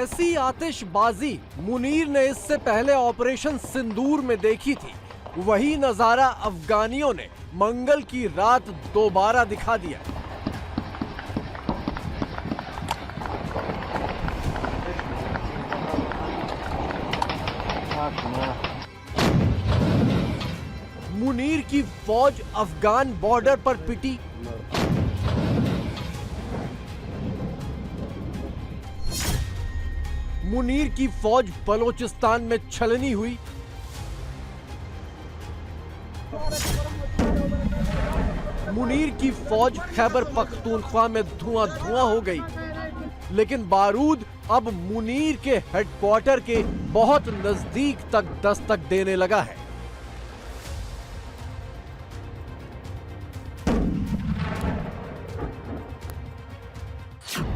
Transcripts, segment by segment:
ऐसी आतिशबाजी मुनीर ने इससे पहले ऑपरेशन सिंदूर में देखी थी। वही नजारा अफगानियों ने मंगल की रात दोबारा दिखा दिया। मुनीर की फौज अफगान बॉर्डर पर पिटी। मुनीर की फौज बलोचिस्तान में छलनी हुई। मुनीर की फौज खैबर पख्तूनख्वा में धुआं धुआं हो गई। लेकिन बारूद अब मुनीर के हेडक्वार्टर के बहुत नजदीक तक दस्तक देने लगा है।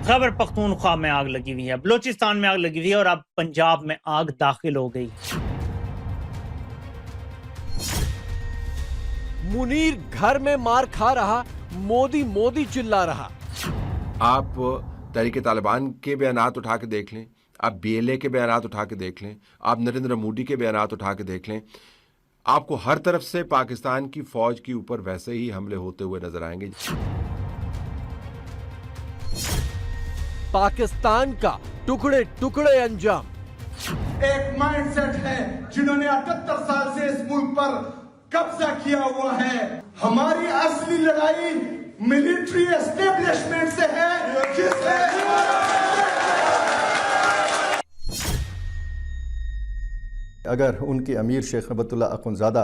खैबर पख्तूनख्वा में आग लगी हुई है, बलोचिस्तान में आग लगी हुई है और अब पंजाब में आग दाखिल हो गई। मुनीर घर में मार खा रहा, मोदी मोदी चिल्ला रहा। आप तहरीक तालिबान के बयानात उठा के देख लें, आप BLA के बयानात उठा के देख लें, आप नरेंद्र मोदी के बयानात उठा के देख लें, आपको हर तरफ से पाकिस्तान की फौज के ऊपर वैसे ही हमले होते हुए नजर आएंगे। पाकिस्तान का टुकड़े टुकड़े अंजाम। एक माइंडसेट है जिन्होंने 78 साल से इस मुल्क पर कब्जा किया हुआ है। हमारी असली लड़ाई मिलिट्री एस्टेब्लिशमेंट से है, जिससे अगर उनके अमीर शेख रबतुल्लाह अखुंज़ादा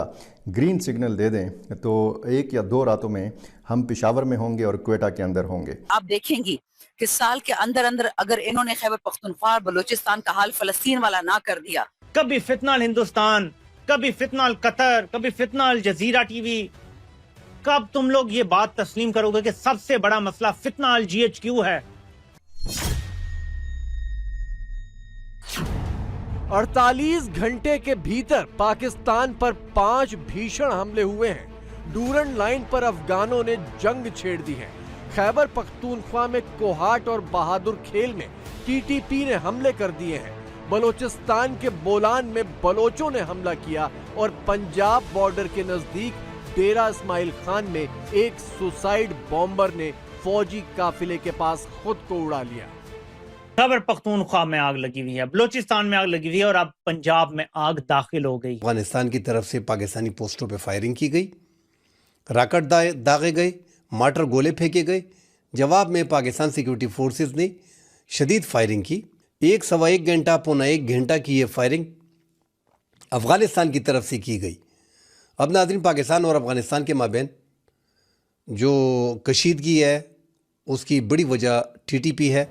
ग्रीन सिग्नल दे दें तो 1 या 2 रातों में हम पेशावर में होंगे और क्वेटा के अंदर होंगे। आप देखेंगी कि साल के अंदर अंदर अगर इन्होंने खैबर पख्तूनख्वा बलूचिस्तान का हाल फलस्तीन वाला ना कर दिया, कभी फितनाल हिंदुस्तान, कभी फितनाल कतर, कभी फितनाल जजीरा टीवी, कब तुम लोग ये बात तस्लीम करोगे कि सबसे बड़ा मसला फितनाल GHQ है? 48 घंटे के भीतर पाकिस्तान पर 5 भीषण हमले हुए हैं। डूरन लाइन पर अफगानों ने जंग छेड़ दी है। खैबर पख्तूनख्वा में कोहाट और बहादुर खेल में TTP ने हमले कर दिए हैं। बलोचिस्तान के बोलान में बलोचों ने हमला किया और पंजाब बॉर्डर के नजदीक डेरा इस्माइल खान में एक सुसाइड बॉम्बर ने फौजी काफिले के पास खुद को उड़ा लिया। खैबर पख्तूनख्वा में आग लगी हुई है, बलोचिस्तान में आग लगी हुई है और अब पंजाब में आग दाखिल हो गई। अफगानिस्तान की तरफ से पाकिस्तानी पोस्टों पे फायरिंग की गई, रॉकेट दागे गए, मार्टर गोले फेंके गए। जवाब में पाकिस्तान सिक्योरिटी फोर्सेस ने शदीद फायरिंग की। 1-1.25 घंटा, पौना 1 घंटा की ये फायरिंग अफगानिस्तान की तरफ से की गई। अब नाज़रीन, पाकिस्तान और अफगानिस्तान के माबैन जो कशीदगी है उसकी बड़ी वजह TTP है।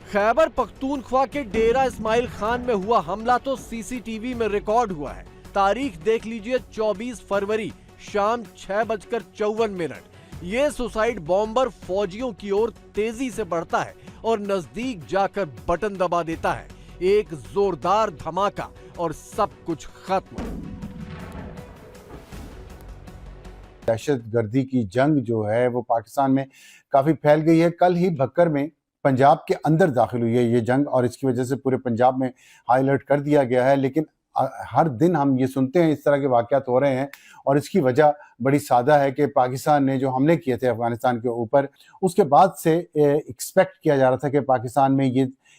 खैबर पख्तूनख्वा के डेरा इस्माइल खान में हुआ हमला तो CCTV में रिकॉर्ड हुआ है। तारीख देख लीजिए, 24 फरवरी शाम 6:54। ये सुसाइड बॉम्बर फौजियों की ओर तेजी से बढ़ता है और नजदीक जाकर बटन दबा देता है। एक जोरदार धमाका और सब कुछ खत्म। दहशतगर्दी की जंग जो है वो पाकिस्तान में काफी फैल गई है। कल ही भक्कर में पंजाब के अंदर दाखिल हुई है ये जंग और इसकी वजह से पूरे पंजाब में हाई अलर्ट कर दिया गया है। लेकिन हर दिन हम ये सुनते हैं इस तरह के वाक़यात हो रहे हैं और इसकी वजह बड़ी सादा है कि पाकिस्तान ने जो हमले किए थे अफगानिस्तान के ऊपर, उसके बाद से एक्सपेक्ट किया जा रहा था कि पाकिस्तान में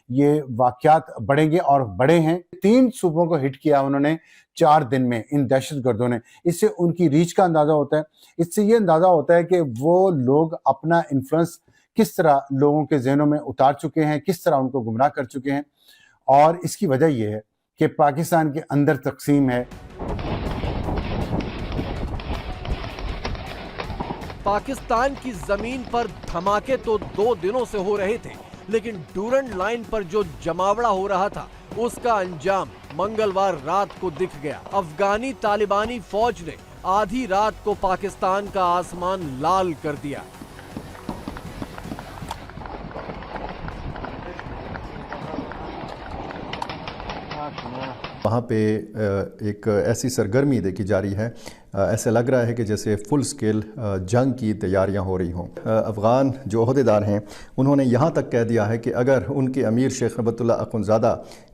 ये वाक़यात बढ़ेंगे और बढ़े हैं। 3 सूबों को हिट किया उन्होंने 4 दिन में इन दहशतगर्दों ने। इससे उनकी रीच का अंदाज़ा होता है। इससे ये अंदाज़ा होता है कि वो लोग अपना इन्फ्लुएंस किस तरह लोगों के ज़हनों में उतार चुके हैं, किस तरह उनको गुमराह कर चुके हैं। और इसकी वजह यह है कि पाकिस्तान के अंदर तकसीम है। पाकिस्तान की जमीन पर धमाके तो 2 दिनों से हो रहे थे, लेकिन डूरन लाइन पर जो जमावड़ा हो रहा था उसका अंजाम मंगलवार रात को दिख गया। अफगानी तालिबानी फौज ने आधी रात को पाकिस्तान का आसमान लाल कर दिया। वहाँ पे एक ऐसी सरगर्मी देखी जा रही है ऐसे लग रहा है कि जैसे फुल स्केल जंग की तैयारियां हो रही हों। अफ़गान जो अहदेदार हैं उन्होंने यहाँ तक कह दिया है कि अगर उनके अमीर शेख हिबतुल्ला अख़ुंज़ादा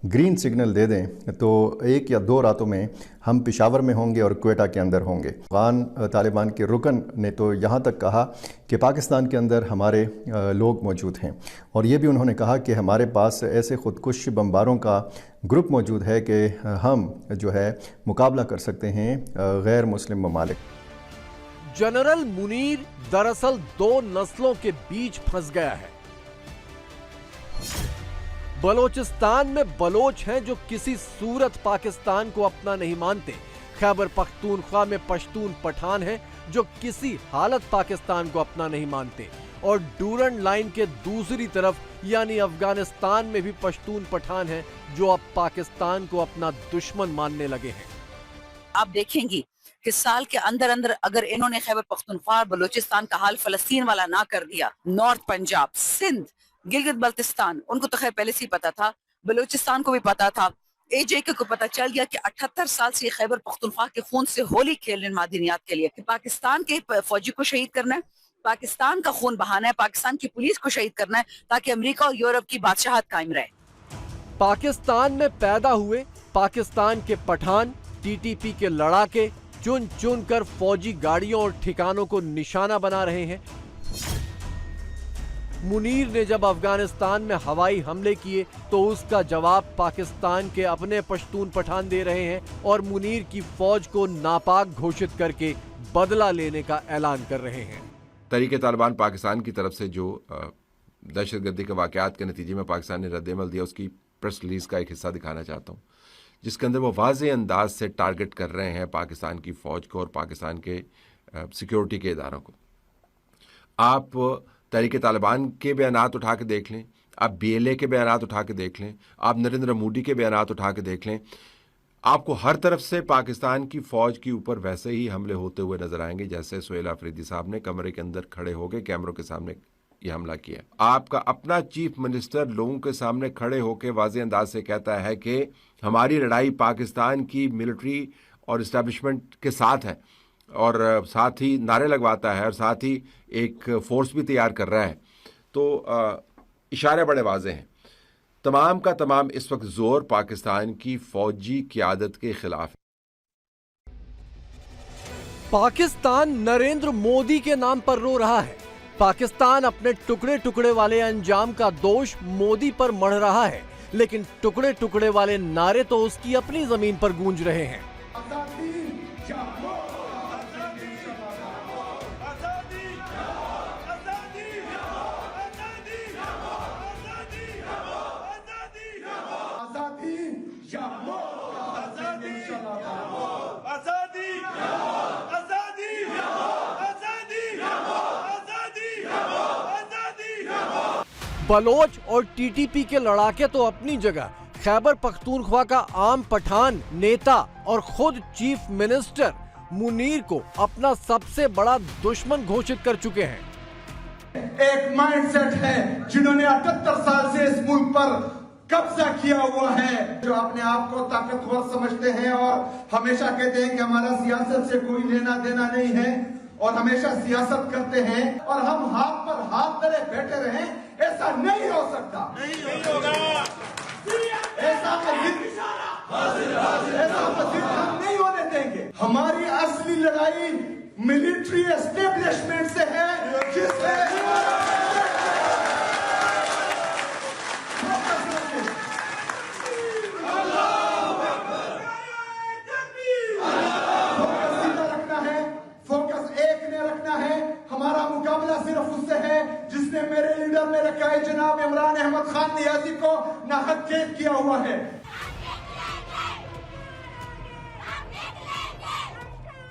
ग्रीन सिग्नल दे दें तो 1 या 2 रातों में हम पेशावर में होंगे और क्वेटा के अंदर होंगे। अफ़गान तालिबान के रुकन ने तो यहाँ तक कहा कि पाकिस्तान के अंदर हमारे लोग मौजूद हैं, और ये भी उन्होंने कहा कि हमारे पास ऐसे ख़ुदकुश बमबारों का ग्रुप मौजूद है कि हम जो है मुकाबला कर सकते हैं गैर मुस्लिम ममालिक। जनरल मुनीर दरअसल 2 नस्लों के बीच फंस गया है। बलोचिस्तान में बलोच हैं जो किसी सूरत पाकिस्तान को अपना नहीं मानते। खैबर पख्तूनख्वा में पश्तून पठान हैं जो किसी हालत पाकिस्तान को अपना नहीं मानते। और डूरन लाइन के दूसरी तरफ यानी अफगानिस्तान में भी पश्तून पठान हैं जो अब पाकिस्तान को अपना दुश्मन मानने लगे हैं। आप देखेंगी कि साल के अंदर अंदर अगर इन्होंने खैबर पख्तूनख्वा बलोचिस्तान का हाल फलस्तीन वाला ना कर दिया, नॉर्थ पंजाब, सिंध, गिलगित बल्तिस्तान, उनको तो खैर पहले से ही पता था, बलोचिस्तान को भी पता था, AJK को पता चल गया कि 78 साल से खैबर पख्तूनख्वा के खून से होली खेल रहे मादनियात के लिए कि पाकिस्तान के फौजी को शहीद करना है, पाकिस्तान का खून बहाना है, पाकिस्तान की पुलिस को शहीद करना है ताकि अमेरिका और यूरोप की बादशाहत कायम रहे। पाकिस्तान में पैदा हुए पाकिस्तान के पठान TTP के लड़ाके चुन चुन कर फौजी गाड़ियों और ठिकानों को निशाना बना रहे हैं। मुनीर ने जब अफगानिस्तान में हवाई हमले किए तो उसका जवाब पाकिस्तान के अपने पश्तून पठान दे रहे हैं और मुनीर की फौज को नापाक घोषित करके बदला लेने का ऐलान कर रहे हैं। तहरीक तालिबान पाकिस्तान की तरफ से जो दहशतगर्दी के वाक़यात के नतीजे में पाकिस्तान ने रद्द-ए-अमल दिया, उसकी प्रेस रिलीज़ का एक हिस्सा दिखाना चाहता हूँ, जिसके अंदर वो वाज़े अंदाज से टारगेट कर रहे हैं पाकिस्तान की फ़ौज को और पाकिस्तान के सिक्योरिटी के इदारों को। आप तहरीक तालिबान के बयानात उठा के देख लें, आप BLA के बयानात उठा के देख लें, आप नरेंद्र मोदी के बयानात उठा के देख लें, आपको हर तरफ से पाकिस्तान की फ़ौज के ऊपर वैसे ही हमले होते हुए नजर आएंगे जैसे सुहेल अफरीदी साहब ने कमरे के अंदर खड़े होकर कैमरों के सामने ये हमला किया। आपका अपना चीफ मिनिस्टर लोगों के सामने खड़े होकर वाज़े अंदाज से कहता है कि हमारी लड़ाई पाकिस्तान की मिलिट्री और इस्टेब्लिशमेंट के साथ है, और साथ ही नारे लगवाता है और साथ ही एक फोर्स भी तैयार कर रहा है। तो इशारे बड़े वाज़े हैं। तमाम का तमाम इस वक्त जोर पाकिस्तान की फौजी क़यादत के खिलाफ है। पाकिस्तान नरेंद्र मोदी के नाम पर रो रहा है। पाकिस्तान अपने टुकड़े टुकड़े वाले अंजाम का दोष मोदी पर मढ़ रहा है, लेकिन टुकड़े टुकड़े वाले नारे तो उसकी अपनी जमीन पर गूंज रहे हैं। बलोच और TTP के लड़ाके तो अपनी जगह, खैबर पख्तूनख्वा का आम पठान नेता और खुद चीफ मिनिस्टर मुनीर को अपना सबसे बड़ा दुश्मन घोषित कर चुके हैं। एक माइंडसेट है जिन्होंने 78 साल से इस मुल्क पर कब्जा किया हुआ है, जो अपने आप को ताकतवर समझते हैं और हमेशा कहते हैं कि हमारा सियासत से कोई लेना देना नहीं है और हमेशा सियासत करते हैं और हम हाथ पर हाथ धरे बैठे रहें, ऐसा नहीं हो सकता, नहीं होगा। ऐसा मजीद हम नहीं होने देंगे। हमारी असली लड़ाई मिलिट्री एस्टेब्लिशमेंट से है, जिससे हमारा मुकाबला सिर्फ उससे है जिसने मेरे लीडर मेरे कायद जनाब इमरान अहमद खान नियाजी को नाहक कैद किया हुआ है।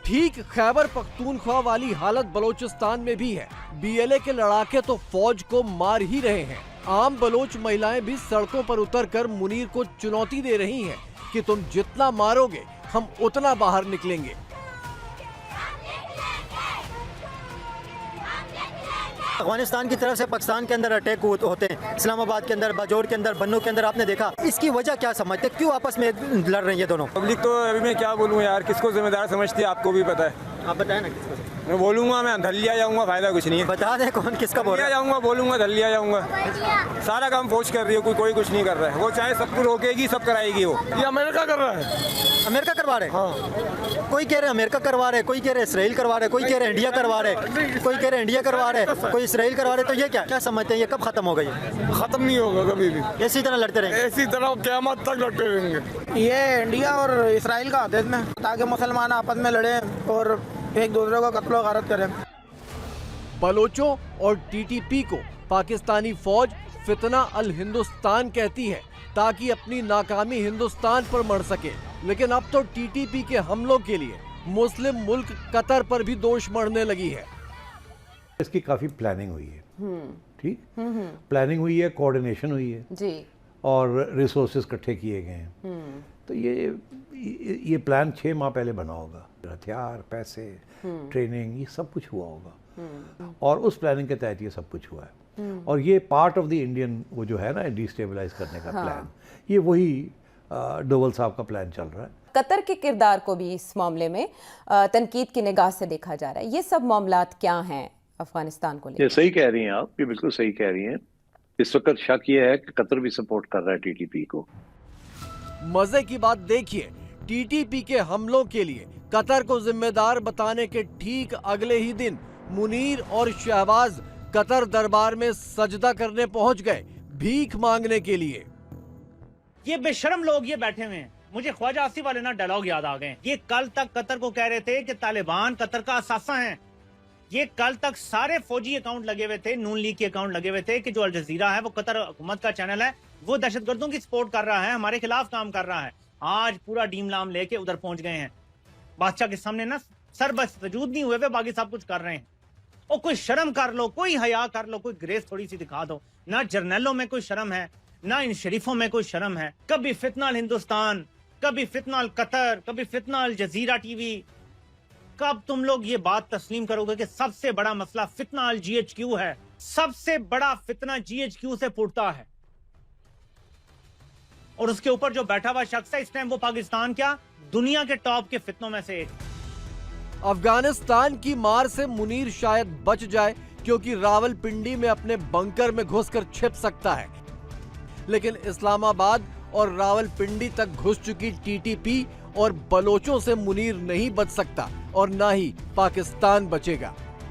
ठीक खैबर पख्तूनख्वा वाली हालत बलोचिस्तान में भी है। BLA के लड़ाके तो फौज को मार ही रहे हैं। आम बलोच महिलाएं भी सड़कों पर उतरकर मुनीर को चुनौती दे रही हैं कि तुम जितना मारोगे हम उतना बाहर निकलेंगे। अफगानिस्तान की तरफ से पाकिस्तान के अंदर अटैक होते हैं, इस्लामाबाद के अंदर, बाजौर के अंदर, बन्नू के अंदर, आपने देखा, इसकी वजह क्या समझते, क्यों आपस में लड़ रही है दोनों? पब्लिक तो अभी मैं क्या बोलूँ यार, किसको जिम्मेदार समझती है, आपको भी पता है। आप बताएं ना किसको? मैं बोलूँगा, मैं धलिया जाऊँगा, फायदा कुछ नहीं है। बता दें कौन किसका बोल रहा है? जाऊँगा, बोलूँगा धलिया जाऊँगा। सारा काम फौज कर रही है, कोई कुछ नहीं कर रहा है। वो चाहे सबको रोकेगी, सब कराएगी। वो ये अमेरिका कर रहा है। अमेरिका करवा रहे? हाँ। कोई कह रहे अमेरिका करवा रहे, कोई कह रहे इसराइल करवा रहे, कोई कह रहे इंडिया करवा रहे, कोई कह रहे इंडिया करवा रहे, कोई इसराइल करवा रहे। तो ये क्या समझते हैं, ये कब खत्म होगा? ये खत्म नहीं होगा कभी भी, इसी तरह लड़ते रहेंगे, इसी तरह क़यामत तक लड़ते रहेंगे। ये इंडिया और इसराइल का आदेश में, ताकि मुसलमान आपस में लड़े और एक दूसरे को कत्ल व गारत करें। बलोचों और टीटीपी को पाकिस्तानी फौज फितना अल हिंदुस्तान कहती है ताकि अपनी नाकामी हिंदुस्तान पर मढ़ सके, लेकिन अब तो टीटीपी के हमलों के लिए मुस्लिम मुल्क कतर पर भी दोष मढ़ने लगी है। इसकी काफ़ी प्लानिंग हुई है, ठीक, प्लानिंग हुई है, कोऑर्डिनेशन हुई है जी, और रिसोर्सेज इकट्ठे किए गए हैं। तो ये प्लान 6 माह पहले बना होगा, हथियार, पैसे, ट्रेनिंग, ये सब कुछ हुआ होगा, और उस प्लानिंग के तहत ये सब कुछ हुआ है। और ये पार्ट ऑफ द इंडियन वो जो है ना डिस्टेबलाइज करने का प्लान, ये वही डोवल साहब का प्लान चल रहा है। कतर के किरदार को भी इस मामले में तनकीद की निगाह से देखा जा रहा है। ये सब मामलात क्या हैं अफगानिस्तान को लेकर? ये सही कह रही हैं आप, ये बिल्कुल सही कह रही हैं। इस वक्त शक ये है कि कतर भी सपोर्ट कर रहा है टीटीपी को। मजे की बात देखिए, टीटीपी के हमलों के लिए कतर को जिम्मेदार बताने के ठीक अगले ही दिन मुनीर और शहबाज कतर दरबार में सजदा करने पहुंच गए, भीख मांगने के लिए। ये बेशरम लोग ये बैठे हुए हैं। मुझे ख्वाजा आसिफ वाले ना डायलॉग याद आ गए। ये कल तक कतर को कह रहे थे कि तालिबान कतर का असासा है। ये कल तक सारे फौजी अकाउंट लगे हुए थे, नून लीग के अकाउंट लगे हुए थे कि जो अल जजीरा है वो कतर हुकूमत का चैनल है, वो दहशतगर्दों की सपोर्ट कर रहा है, हमारे खिलाफ काम कर रहा है। आज पूरा डीम लाम लेके उधर पहुंच गए हैं। बादशाह के सामने ना सर बस वजूद नहीं हुए, बाकी सब कुछ कर रहे हैं। और कोई शर्म कर लो, कोई हया कर लो, कोई ग्रेस थोड़ी सी दिखा दो। ना जर्नलों में कोई शर्म है, ना इन शरीफों में कोई शर्म है। कभी फितना अल हिंदुस्तान, कभी फितना अल कतर, कभी फितना अल जजीरा टीवी। कब तुम लोग ये बात तस्लीम करोगे कि सबसे बड़ा मसला फितना अल GHQ है? सबसे बड़ा फितना GHQ से फूटता है, और उसके ऊपर जो बैठा हुआ शख्स है इस टाइम, वो पाकिस्तान क्या दुनिया के टॉप के फितनों में से एक। अफगानिस्तान की मार से मुनीर शायद बच जाए, क्योंकि रावलपिंडी में अपने बंकर में घुसकर छिप सकता है, लेकिन इस्लामाबाद और रावलपिंडी तक घुस चुकी टीटीपी और बलोचों से मुनीर नहीं बच सकता, और ना ही पाकिस्तान बचेगा।